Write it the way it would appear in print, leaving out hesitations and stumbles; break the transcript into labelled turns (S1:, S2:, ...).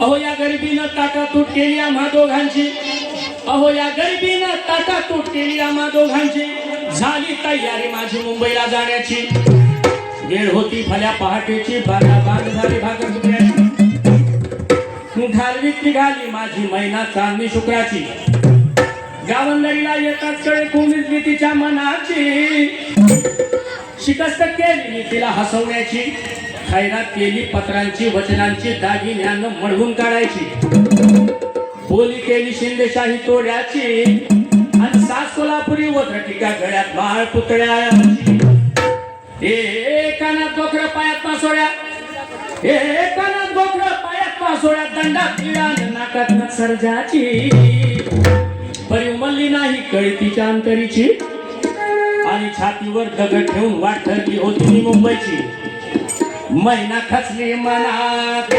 S1: अहो या गरिबीनं ताटातूट केली आम्हा दोघांची, अहो या गरिबीनं ताटातूट केली आम्हा दोघांची. झाली तयारी माझी मुंबईला जाण्याची, वेळ होती भल्या पहाटेची, बांध झाली भाकर तुकड्याची. घालवीत निघाली माझी मैना चांदणी शुक्राची, गावंदरीला येताच कळे कुंभिजली तिच्या मनाची. शिकस्त केली मी तिला हसवण्याची, खैरात केली पत्रांची वचनांची, दागिन्यानं मळवून काढायची. बोली केली शिंदेशाही तोड्याची, आणि सास कोल्हापुरी वज्रटिका गळ्यात माळ पुतळ्याची. ए कानात गोखरं पायात पासोड्या, ए कानात गोखरं पायात पासोड्या, दंडात किळान नाकात सर्जाची. परी उमलली नाही कळी तिच्या अंतरीची, आणि छातीवर दगड ठेवून वाट ठरली होती मी मुंबईची. मैना खचली मनात.